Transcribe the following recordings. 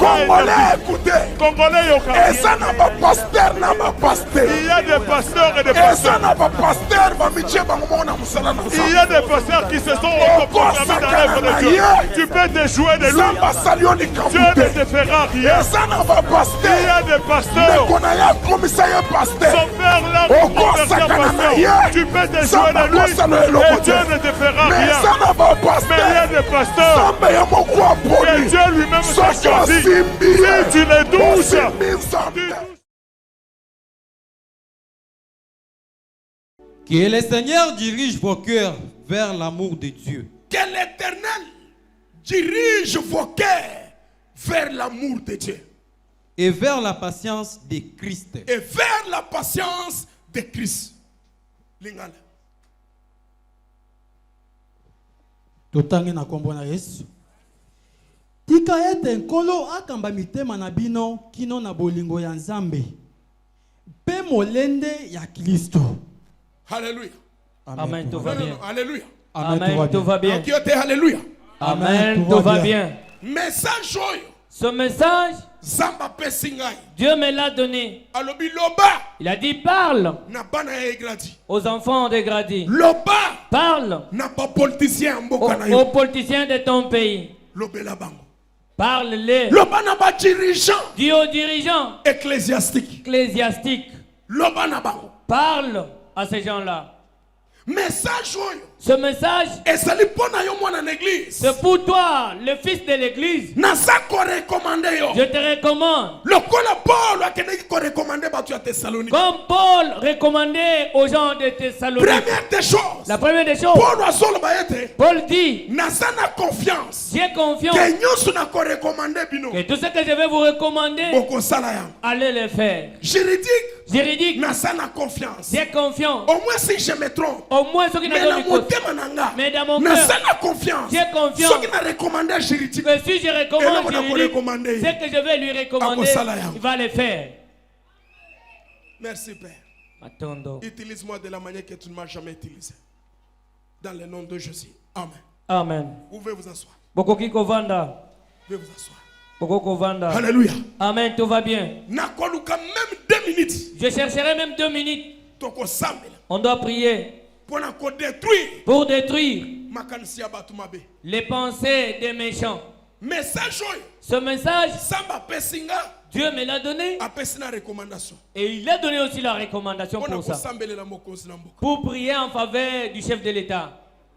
Congolais, écoutez. Congolais, Et ça n'a pas pasteur, n'a pas pasteur. il y a des pasteurs et des Et ça pasteurs. n'a pas pasteur, va métier, Il y a des pasteurs qui se sont autoproclamés dans l'œuvre de Dieu. Tu peux te jouer de lui. Dieu ne te fera rien. Et ça n'a pas pasteur. Il y a des pasteurs. Mais qu'on a comme ça, il y a pasteur. Son père l'a converti en pasteur. Tu peux te jouer de lui. Et Dieu ne te fera Mais rien. ça n'a pas Mais il y a pasteur. des pasteurs que Dieu lui-même t'a choisi. Si tu les touches, Que le Seigneur dirige vos cœurs vers l'amour de Dieu. Que l'Éternel dirige vos cœurs vers l'amour de Dieu. Et vers la patience de Christ. Et vers la patience de Christ. Lingala. Totangi na kombo na Yesu. Tika ete nkolo akamba mitema na bino kino na bolingo ya Nzambe. Pe molende ya Kristo. Alléluia. Amen, tout va bien. Alléluia. Amen, tout va bien. Alléluia. Amen, tout va bien. Message oyo. Ce message, Zamba pesingai. Dieu me l'a donné. Alobi loba. Il a dit parle Na bana ya Egradi. aux enfants de Gradi. Loba. Parle Na pas politicien mboka na yo. aux politiciens de ton pays. Lobela bango. Parle-les. Loba na ba dirigeant. Dis aux dirigeants Ecclésiastique. ecclésiastiques. Loba na bango. Parle à ces gens-là. Message oyo. Ce message, Ezali pona yo mwana na église. c'est pour toi, le fils de l'église. Naza ko recommander yo. Je te recommande. Lokola Paul akeneki ko recommander batu ya Thessalonique. Comme Paul recommandait aux gens de Thessalonique. Première des choses. La première des choses, Paul azolo bayete. Paul dit, Naza na confiance. j'ai confiance Que nyoso na ko recommander bino. que tout ce que je vais vous recommander, Boko sala ya. allez le faire. Juridique. Juridique, Naza na confiance. j'ai confiance. Au moins si je me trompe. Au moins ceux qui Mais n'ont na pas côté. motema nanga. Mais dans mon Naza cœur, na confiance. j'ai confiance. Ceux qui na recommander juridique. Que si je recommande Et là, on a juridique, recommandé. ce que je vais lui recommander, Akosalaya. il va le faire. Merci Père. Attendons. Utilise-moi de la manière que tu ne m'as jamais utilisé. Dans le nom de Jésus. Amen. Amen. Vous pouvez vous asseoir. Bokoki kovanda. Vous pouvez vous asseoir. Bokoko vanda. Alléluia. Amen, tout va bien. Nakoluka même 2 minutes. Je chercherai même 2 minutes. Toko sambela. On doit prier Pour nous détruire. pour détruire Makanisi ya batu mabe. les pensées des méchants. Message oyo. Ce message, Samba pesinga. Dieu me l'a donné Apesina recommandation. et il a donné aussi la recommandation Pour pour ça. sambelela mokonzi na mboka. Pour prier en faveur du chef de l'État.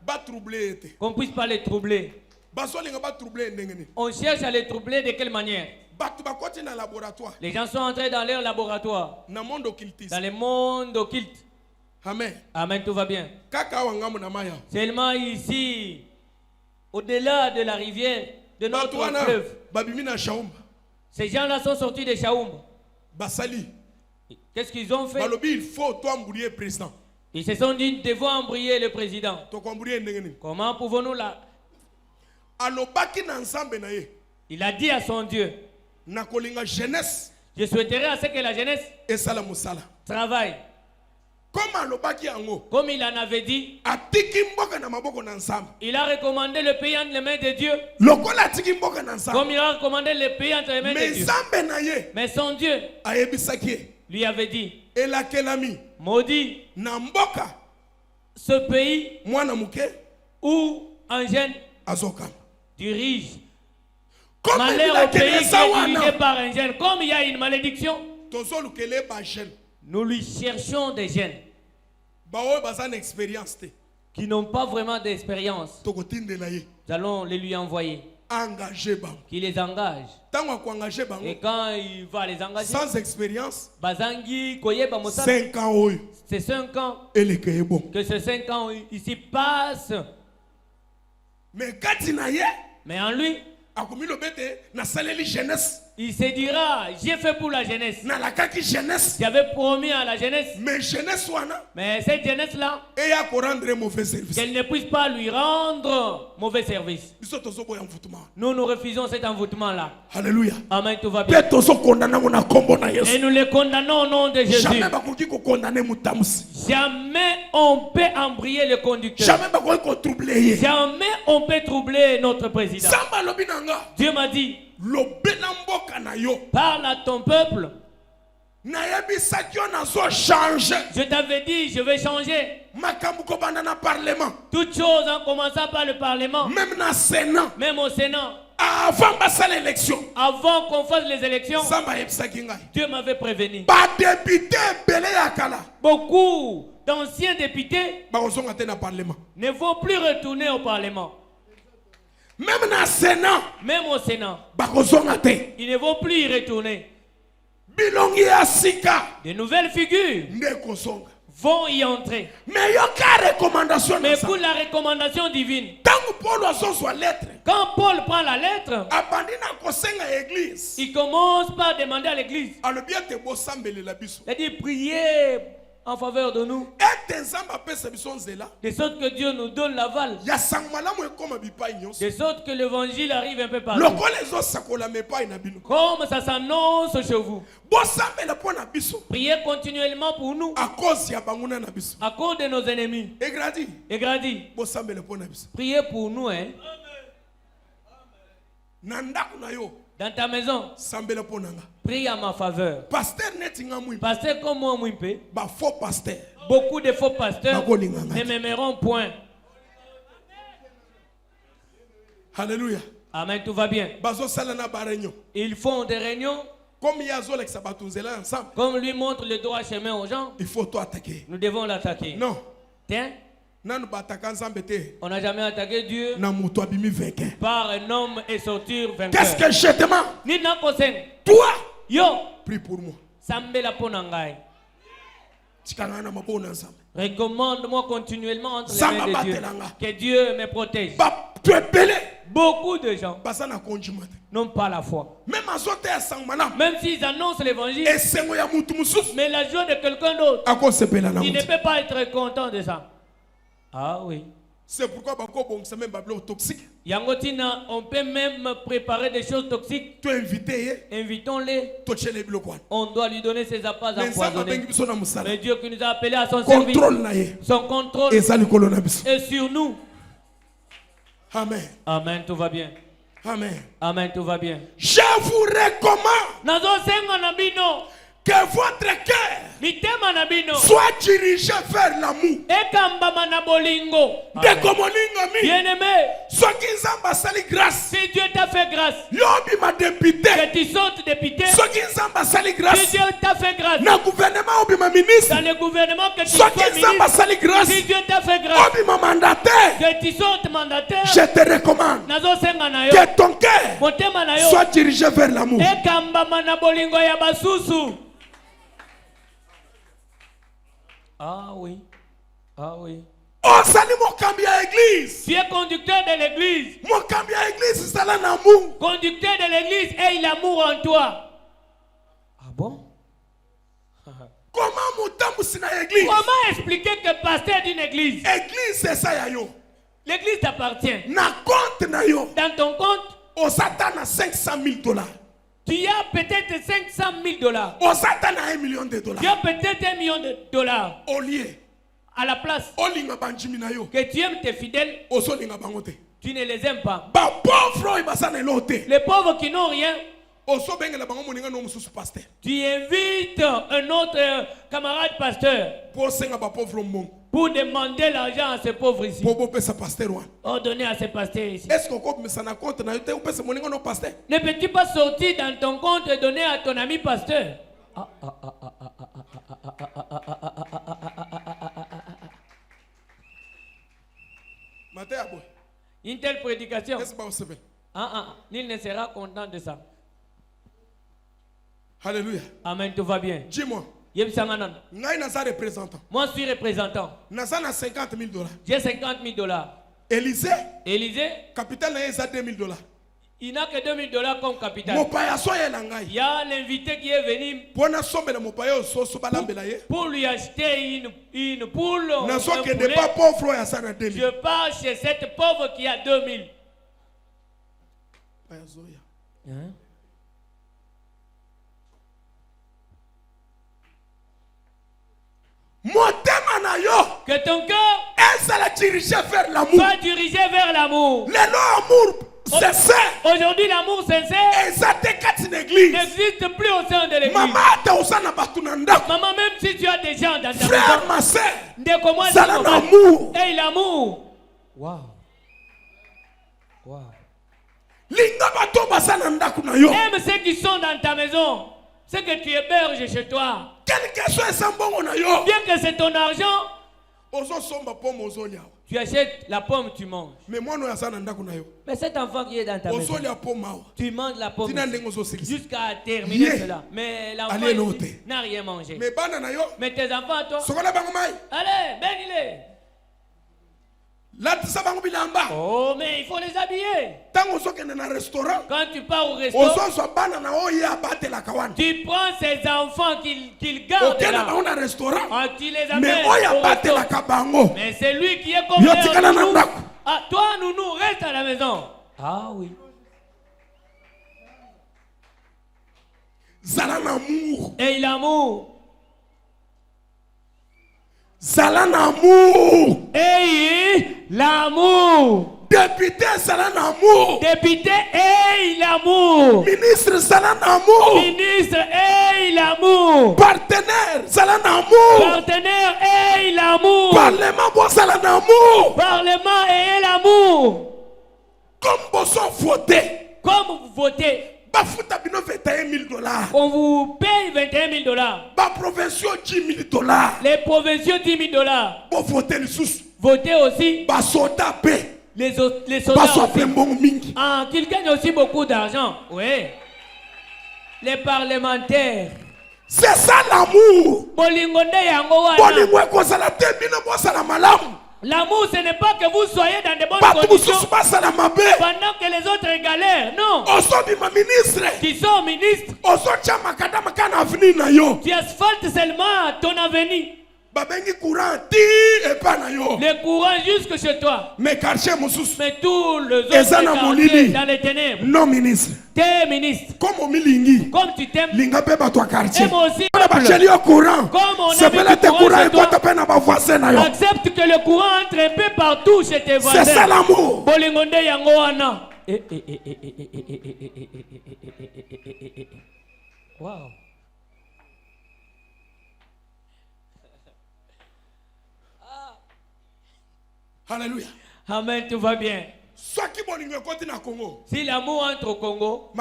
Ba troubler ete. Qu'on ne puisse pas les troubler. Basolinga ba troubler ndengeni. On cherche à les troubler de quelle manière? Batu bakoti na laboratoire. Les gens sont entrés dans leur laboratoire, Na monde occultiste. dans le monde occulte. Amen. Amen, tout va bien. Kaka wangamu na maya. Seulement ici, au-delà de la rivière, de notre Batu wana fleuve, babimi na shaumba. ces gens-là sont sortis de Chaoum. Basali. Qu'est-ce qu'ils ont fait? Balobi il faut toi embrouiller président. Ils se sont dit, nous devons embrouiller le président. To embrouiller ndengeni. Comment pouvons-nous là? Alobaki na nzambe na ye. Il a dit à son Dieu, Na kolinga jeunesse je souhaiterais à ce que la jeunesse esala musala. travaille. Comme alobaki yango. Comme il en avait dit, Atiki mboka na maboko na nzambe. il a recommandé le pays entre les mains de Dieu. Lokola atiki mboka na nzambe. Comme il a recommandé le pays entre les mains de Mais Dieu. nzambe na ye Mais son Dieu ayebisaki ye. lui avait dit, Elakelami maudit na mboka ce pays mwana muke où un jeune azokama. dirige. Comme Malheur au pays qui est dirigé wana. par un jeune. Comme il y a une malédiction, Tozolukele ba jeune. nous lui cherchons des jeunes Ba oyo baza na expérience te. qui n'ont pas vraiment d'expérience. Tokotindela ye. Nous allons les lui envoyer, Engager bango. qui les engage. Tango akoengager Et bango quand il va les engager, sans expérience Bazangi, Koyeba, Moussa, 5 ans oyo c'est 5 ans elekeye bon. que ces 5 ans ici passent. Mais kati na ye Mais en lui, akomi lobete na saleli jeunesse il se dira, j'ai fait pour la jeunesse. na lakaki jeunesse. J'avais promis à la jeunesse, Mais jeunesse wana mais cette jeunesse-là, eya ko rendre mauvais service. qu'elle ne puisse pas lui rendre mauvais service. Biso tozoboya mvutuma. Nous refusons cet envoûtement-là. Alléluia. Amen, tout va bien. Pe tozokondana ngo na kombo na Et Yesu. nous les condamnons au nom de Jésus. Jamais bakoki ko condamner mutamusi. Jamais on peut embrayer le conducteur. Jamais bakoki ko troubler ye. Jamais on peut troubler notre président. Samba lobi nanga. Dieu m'a dit, Lobe na mboka na yo. Parle à ton peuple. Nayebisaki yo nazo changer. Je t'avais dit, je vais changer. Makambu kobanda na parlement. Toutes choses en commençant par le Parlement. Même na Sénat. Même au Sénat. Avant de l'élection. Avant qu'on fasse les élections, Dieu m'avait prévenu. Beaucoup d'anciens députés ne vont plus retourner au Parlement. Même au Sénat, ils ne vont plus y retourner. De nouvelles figures vont y entrer. Mais pour la recommandation divine, quand Paul prend la lettre, il commence par demander à l'église. Il dit priez en faveur de nous, de sorte que Dieu nous donne l'aval, de sorte que l'évangile arrive un peu partout, comme ça s'annonce chez vous. Priez continuellement pour nous à cause de nos ennemis. Et grandi. Priez pour nous, hein. Dans ta maison, prie à ma faveur. Pasteur comme moi, beaucoup de faux pasteurs ne m'aimeront point. Alléluia. Amen, tout va bien. Ils font des réunions. Comme lui montre le droit chemin aux gens, il faut toi attaquer. Nous devons l'attaquer. Non. Tiens. On n'a jamais attaqué Dieu par un homme et sortir vainqueur. Qu'est-ce que je te demande? Toi, yo, prie pour moi. Recommande-moi continuellement entre les mains de Dieu. Que Dieu me protège. Beaucoup de gens n'ont pas la foi. Même s'ils annoncent l'évangile, mais la joie de quelqu'un d'autre, il ne peut pas être content de ça. Ah oui. C'est pourquoi même toxique. Yangotina, on peut même préparer des choses toxiques. Tu es invité. Invitons-les. On doit lui donner ses appâts empoisonnés. Mais Dieu qui nous a appelés à son service, son contrôle est sur nous. Amen. Amen, tout va bien. Amen. Amen, tout va bien. Je vous recommande que votre cœur soit dirigé vers l'amour. Bien-aimé, si Dieu t'a fait grâce, que tu sortes député, si Dieu t'a fait grâce, dans le gouvernement que tu sois ministre, si Dieu t'a fait grâce, que tu sortes mandataire, je te recommande que ton cœur soit dirigé vers l'amour. Ah oui. Ah oui. Oh, salut mon cambia église. Tu es conducteur de l'église. Mon cambia église, c'est l'amour. Conducteur de l'église, et l'amour en toi. Ah bon? Comment expliquer que pasteur d'une église? Église, c'est ça, yo. L'église t'appartient. Na compte na yo. Dans ton compte, on s'attend à $500,000. Tu as peut-être $500,000. On s'attend à $1 million. Tu as peut-être $1 million. Au lieu. À la place que tu aimes tes fidèles, tu ne les aimes pas. Les pauvres qui n'ont rien, tu invites un autre camarade pasteur pour demander l'argent à ces pauvres ici. Pour donner à ces pasteurs ici. Ne peux-tu pas sortir dans ton compte et donner à ton ami pasteur? Une telle prédication, il ne sera content de ça. Alléluia. Amen, tout va bien. Dis-moi. Moi, je suis représentant. J'ai $50,000. Élisée, capital $2,000. Il n'a que $2,000 comme capital. Il y a l'invité qui est venu pour lui acheter une poule. Je pars chez cette pauvre qui a 2,000. Hein? Que ton cœur va diriger vers l'amour. Va diriger vers l'amour. sincère. Aujourd'hui, l'amour sincère n'existe plus au sein de l'église. Maman, même si tu as des gens dans ta frère, ma soeur, c'est l'amour. Et l'amour. Wow. Wow. Aime ceux qui sont dans ta maison, ceux que tu héberges chez toi. Bien que c'est ton argent, tu achètes la pomme, tu manges. Mais cet enfant qui est dans ta maison, tu manges la pomme jusqu'à terminer cela. Mais l'enfant n'a rien mangé. Mais tes enfants, toi, allez, bénis-les. Oh, mais il faut les habiller. Quand tu pars au restaurant, tu prends ces enfants qu'ils gardent là. Tu les amènes au restaurant. Mais c'est lui qui est comme nounou. Ah, toi, nounou, reste à la maison. Ah oui. Et l'amour. Hey, l'amour. Député, c'est l'amour. Député, hey, l'amour. Ministre, c'est l'amour. Ministre, hey, l'amour. Partenaire, c'est l'amour. Partenaire, hey, l'amour. Parlement, c'est l'amour. Parlement, hey, l'amour. Comme vous votez. Comme vous votez. On vous paye $21,000. Les provinciaux $10,000. Votez aussi. Les soldats aussi. Ah, qu'ils gagnent aussi beaucoup d'argent. Oui. Les parlementaires. C'est ça l'amour. L'amour, ce n'est pas que vous soyez dans de bonnes conditions pendant que les autres galèrent. Non. Qui sont ministres. Tu asphaltes seulement ton avenir. Le courant jusque chez toi. Mais tous les autres quartiers dans les ténèbres. Non, ministre. T'es ministre. Comme tu t'aimes. Aime aussi. Comme on accepte que le courant entre un peu partout chez tes voisins. C'est ça l'amour. Wow. Alléluia. Amen, tout va bien. Si l'amour entre au Congo,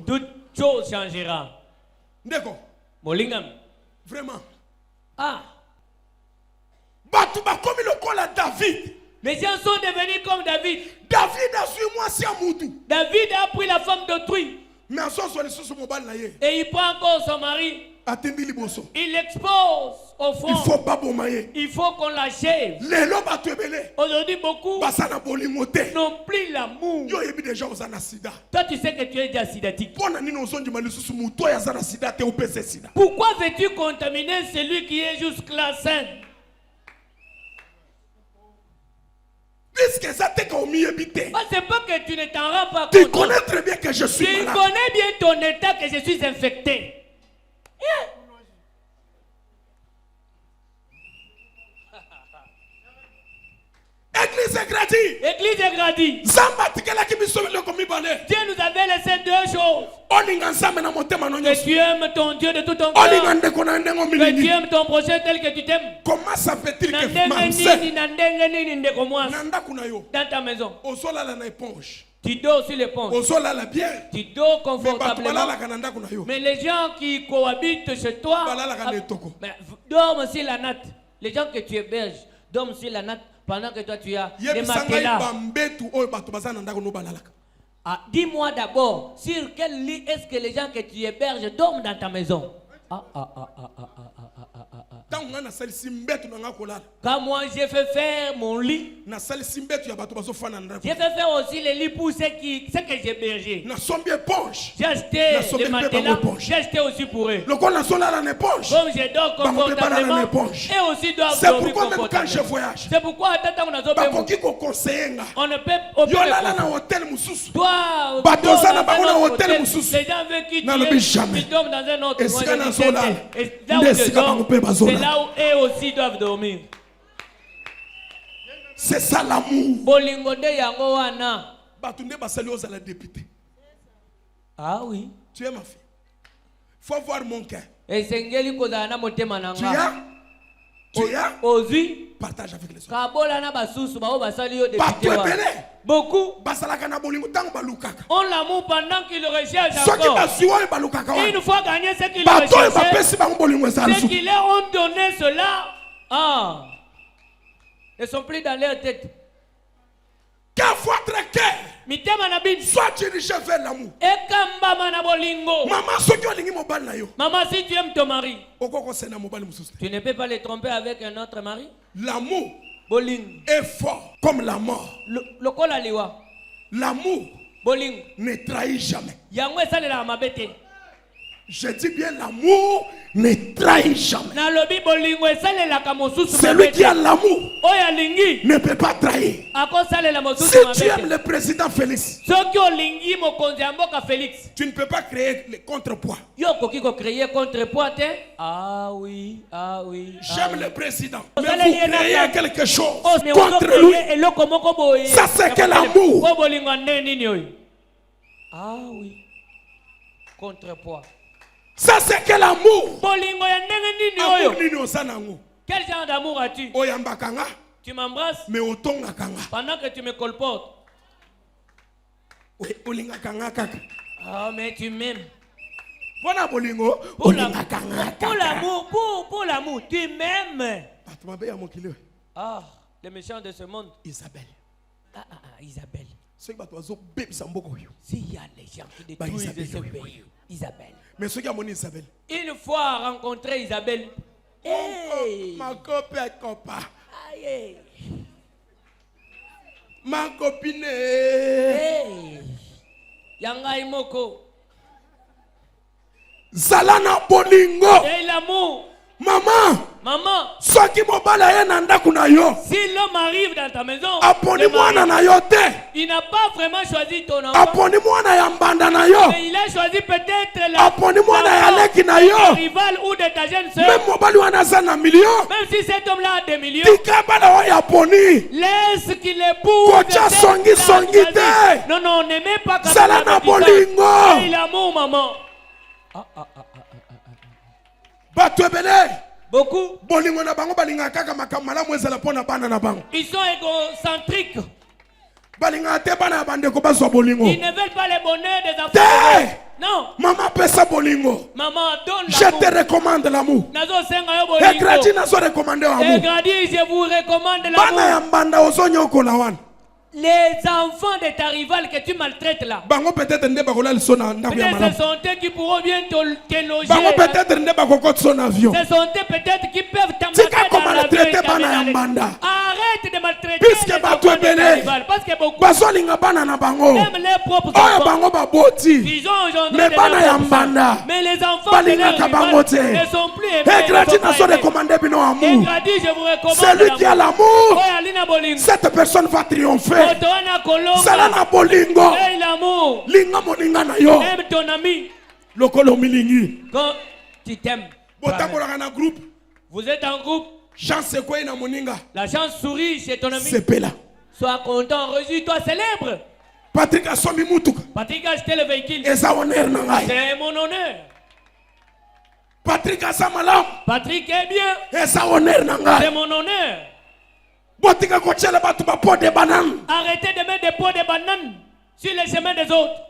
toute chose changera. Molingam. Vraiment. Ah. David. Les gens sont devenus comme David. David a pris la femme d'autrui. Et il prend encore son mari. Il l'expose au front. Il faut qu'on l'achève. Aujourd'hui, beaucoup n'ont plus l'amour. Toi, tu sais que tu es déjà sidatique. Pourquoi veux-tu contaminer celui qui est jusque-là saint? C'est pas que tu ne t'en rends pas compte. Tu connais très bien que je suis malade. Tu connais bien ton état, que je suis infecté. Église est gratuite. Église est gratuite. Dieu nous avait laissé deux choses. Que tu aimes ton Dieu de tout ton cœur. Que tu aimes ton prochain tel que tu t'aimes. Comment ça fait-il que dans ta maison, tu dors sur l'éponge. Tu dors confortablement. Mais les gens qui cohabitent chez toi dorment sur la natte. Les gens que tu héberges dorment sur la natte pendant que toi tu as des matelas. Dis-moi d'abord, sur quel lit est-ce que les gens que tu héberges dorment dans ta maison? Quand moi j'ai fait faire mon lit, j'ai fait faire aussi les lits pour ceux que j'ai hébergés. J'ai acheté des matelas, j'ai acheté aussi pour eux. Comme je dors confortablement, et aussi doivent dormir confortablement. C'est pourquoi on ne peut les gens veulent qu'ils dorment dans un autre coin. Et là où je dors, c'est là où eux aussi doivent dormir. C'est ça l'amour. Batunde Basalio à la députée. Ah oui. Tu es ma fille. Faut voir mon cœur. Et sengeli kozana motema nanga. Tu as Ozui. Partage avec les autres. Kabola na basusu bao basali yo député. Beaucoup. On l'amour pendant qu'il recherche encore. Une fois gagné ce qu'il recherche, ceux qui leur ont donné cela, ils sont plus dans leur tête. Car votre cœur soit dirigé vers l'amour. Maman, si tu aimes ton mari, tu ne peux pas le tromper avec un autre mari. L'amour est fort comme la mort. L'amour ne trahit jamais. Je dis bien, l'amour ne trahit jamais. Celui qui a l'amour ne peut pas trahir. Si tu aimes le président Félix, tu ne peux pas créer le contrepoids. Ah oui, ah oui. J'aime le président, mais vous créez quelque chose contre lui. Ça, c'est que l'amour. Ah oui. Contrepoids. Ça, c'est que l'amour. Quel genre d'amour as-tu? Tu m'embrasses pendant que tu me colportes. Ah, mais tu m'aimes. Pour l'amour, tu m'aimes. Ah, les méchants de ce monde. Isabelle. Isabelle. S'il y a S'il y a les gens qui détruisent ce pays, Isabelle. Mais ce qui a mon Isabelle. Une fois rencontré Isabelle. Hey. Ma copine copa. Aïe. Ma copine. Hey. Yanga imoko. Zalana bolingo. Et l'amour. Maman. Maman. Si l'homme arrive dans ta maison, il n'a pas vraiment choisi ton enfant. Mais il a choisi peut-être la rival ou de ta jeune soeur. Même si cet homme-là a des millions, laisse qu'il épouse. Non, non, n'aimez pas comme ça. Il a l'amour, maman. Beaucoup. Ils sont égocentriques. Ils ne veulent pas le bonheur des enfants. Non. Maman, maman donne je te recommande l'amour. Et je vous recommande l'amour. Les enfants de ta rivale que tu maltraites là. Peut-être ce sont eux qui pourront bien te loger. Ce sont eux peut-être qui peuvent t'embarquer dans l'avion. Arrête de maltraiter les enfants de ta rivale. Parce que beaucoup aiment leurs propres enfants. Ils ont aujourd'hui des enfants. Mais les enfants de leur rivale ne sont plus aimés. Je vous recommande celui qui a l'amour, cette personne va triompher. Salana bolingo. Linga moninga na yo. Aime ton ami. Lokolo milingi. Quand tu t'aimes. Vous êtes en groupe. Chance quoi na moninga. La chance sourit chez ton ami. C'est là. Sois content, réjouis-toi, célèbre. Patrick a somi mutuka. Patrick a acheté le véhicule. Et ça honneur na ngai. C'est mon honneur. Patrick a sa malam. Patrick est bien. Et ça honneur na ngai. C'est mon honneur. Arrêtez de mettre des pots de bananes sur les chemins des autres.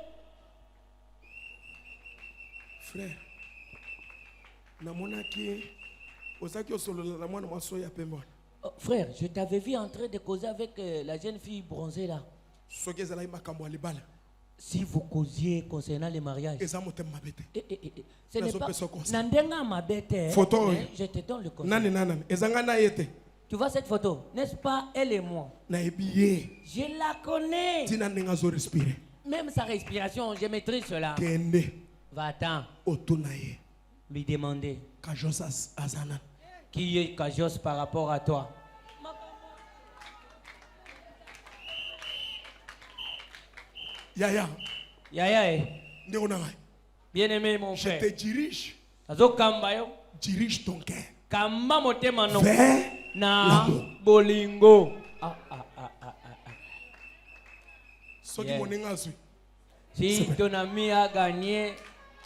Frère, frère, je t'avais vu en train de causer avec la jeune fille bronzée là. Si vous causiez concernant les mariages, ce n'est pas Nandenga ma bête. Photo. Je te donne le conseil. Tu vois cette photo, n'est-ce pas elle et moi? Je la connais. Même sa respiration, je maîtrise cela. Va-t'en. Lui demander. Qui est Kajos par rapport à toi? Yaya. Bien aimé mon frère. Je te dirige. Dirige ton cœur. Vers na bolingo. Si ton ami a gagné,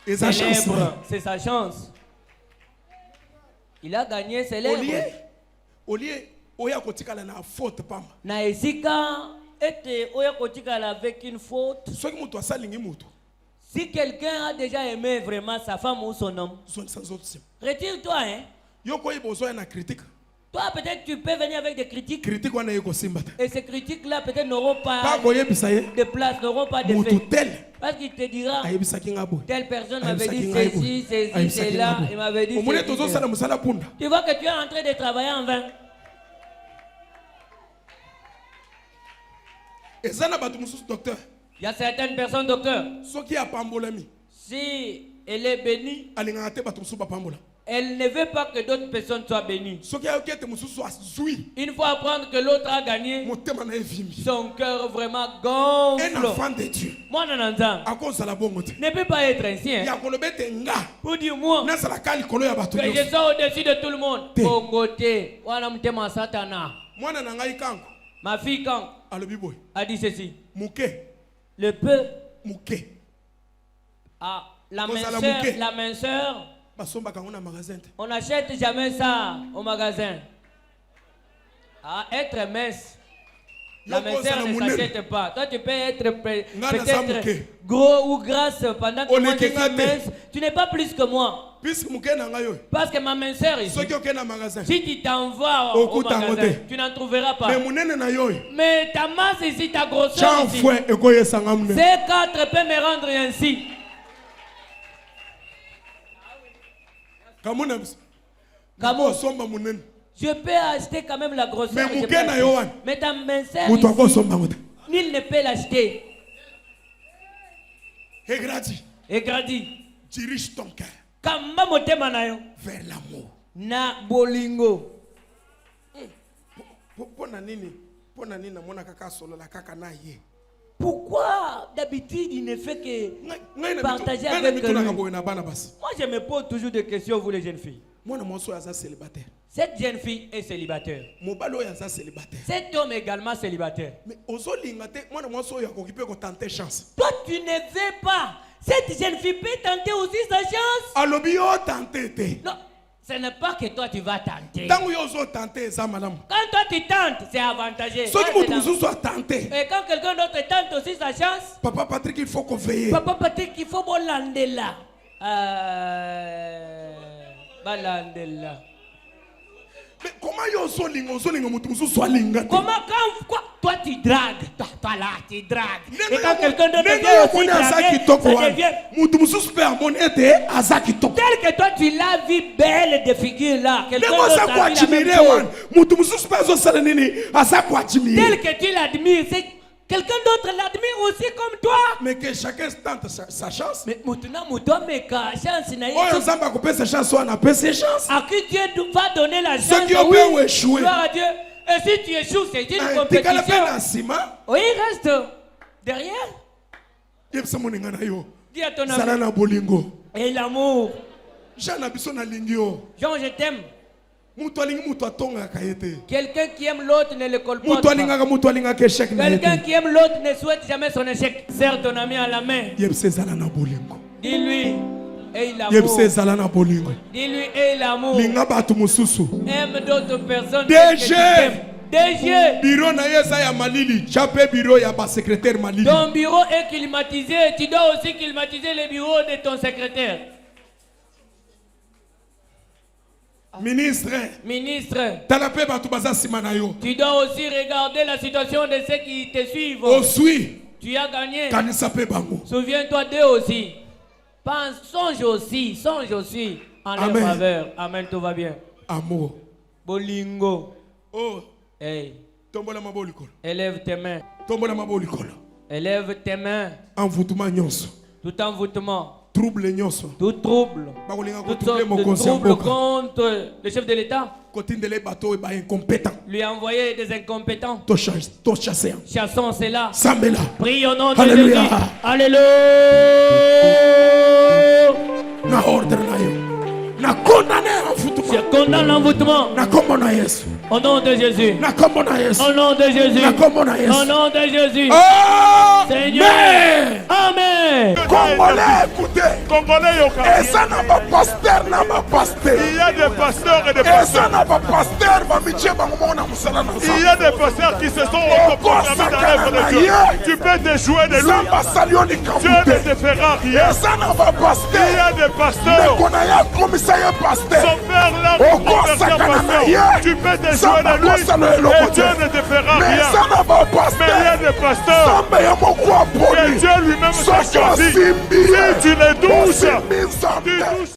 Et sa chance, célèbre, c'est sa chance. Il a gagné, célèbre. Na esika ete oya kotikala avec une faute. Si quelqu'un a déjà aimé vraiment sa femme ou son homme, retire-toi, hein. Toi, peut-être tu peux venir avec des critiques. Et ces critiques-là, peut-être n'auront pas de place, n'auront pas d'effet. Parce qu'il te dira, telle personne m'avait dit ceci, ceci, cela, il m'avait dit ceci. Tu vois que tu es en train de travailler en vain. Il y a certaines personnes, docteur, si elle est bénie, elle ne veut pas que d'autres personnes soient bénies. Une fois apprendre que l'autre a gagné, son cœur vraiment gonfle. Un enfant de Dieu ne peut pas être ainsi. Hein. Pour dire moi que je sois au-dessus de tout le monde. Bon côté, ma fille quand a dit ceci. Le peu. Ah, la minceur. On n'achète jamais ça au magasin. Ah, être mince. La minceur ne s'achète pas. Toi, tu peux être peut-être gros ou grasse pendant que moi je suis mince. Tu n'es pas plus que moi. Parce que ma minceur ici, si tu t'envoies au magasin, tu n'en trouveras pas. Mais ta masse ici, ta grosseur ici, ces 4 peuvent me rendre ainsi. Je peux acheter quand même la grosseur. Mais ta minceur ici, nul ne peut l'acheter. Et gradi. Dirige ton cœur vers l'amour. Na bolingo. Pourquoi d'habitude il ne fait que partager avec lui? Moi je me pose toujours des questions, vous les jeunes filles. Cette jeune fille est célibataire. Cet homme est également célibataire. Toi tu ne veux pas. Cette jeune fille peut tenter aussi sa chance. Non, ce n'est pas que toi tu vas tenter. Quand toi tu tentes, c'est avantageux. Et quand quelqu'un d'autre tente aussi sa chance, Papa Patrick, il faut qu'on veille. Papa Patrick, il faut balandela. Balandela. Mais comment quoi? Toi tu dragues. Toi là tu dragues. Et quand quelqu'un d'autre vient aussi draguer, ça devient tel que toi tu l'as vu belle de figure là. Quelqu'un d'autre a vu tel que tu l'admires, c'est quelqu'un d'autre l'admire aussi comme toi. Mais que chacun tente sa chance. Mais maintenant, chance à qui Dieu va donner la chance. Oui. Gloire à Dieu. Et si tu échoues, c'est une compétition. Oui, reste derrière. Dis à ton ami. Et l'amour. Jean, je t'aime. Quelqu'un qui aime l'autre ne le colporte pas. Quelqu'un qui aime l'autre ne souhaite jamais son échec. Serre ton ami à la main. Dis-lui, aie l'amour. Dis-lui, aie l'amour. Aime d'autres personnes. DG. Bureau na yesa ya Malili. Chapé bureau ya ba secrétaire Malili. Ton bureau est climatisé. Tu dois aussi climatiser le bureau de ton secrétaire. Ministre. Tu dois aussi regarder la situation de ceux qui te suivent. Tu as gagné. Souviens-toi d'eux aussi. Songe aussi en leur faveur. Amen, tout va bien. Amour. Bolingo. Oh. Hey. Élève tes mains. Élève tes mains. Envoûtement nyonso. Tout envoûtement. Trouble nyonso. Tout trouble. Toute sorte de trouble contre le chef de l'État. Lui envoyer des incompétents. Chassons cela. Prie au nom de Jésus. Alléluia. Na ordre na yo. Na condamné envoûtement. sont dans l'envoûtement. Au nom de Jésus. Au nom de Jésus. Au nom de Jésus. Seigneur. Amen. Congolais, écoutez. Congolais, et ça n'a pas pasteur, n'a pas pasteur. Il y a des pasteurs et des Et ça pasteurs. n'a pas pasteur, va me dire, Il y a des pasteurs qui se sont autoproclamés dans l'œuvre de Dieu. Tu peux te jouer de lui. Dieu ne te fera rien. Et ça n'a pas pasteur. Il y a des pasteurs. Son père l'a converti en pasteur. Tu peux te jouer de lui et Dieu ne te fera Mais rien. ça n'a pas Mais il y a pasteur. des pasteurs que Dieu lui-même t'a choisi. Si tu les touches, tu touches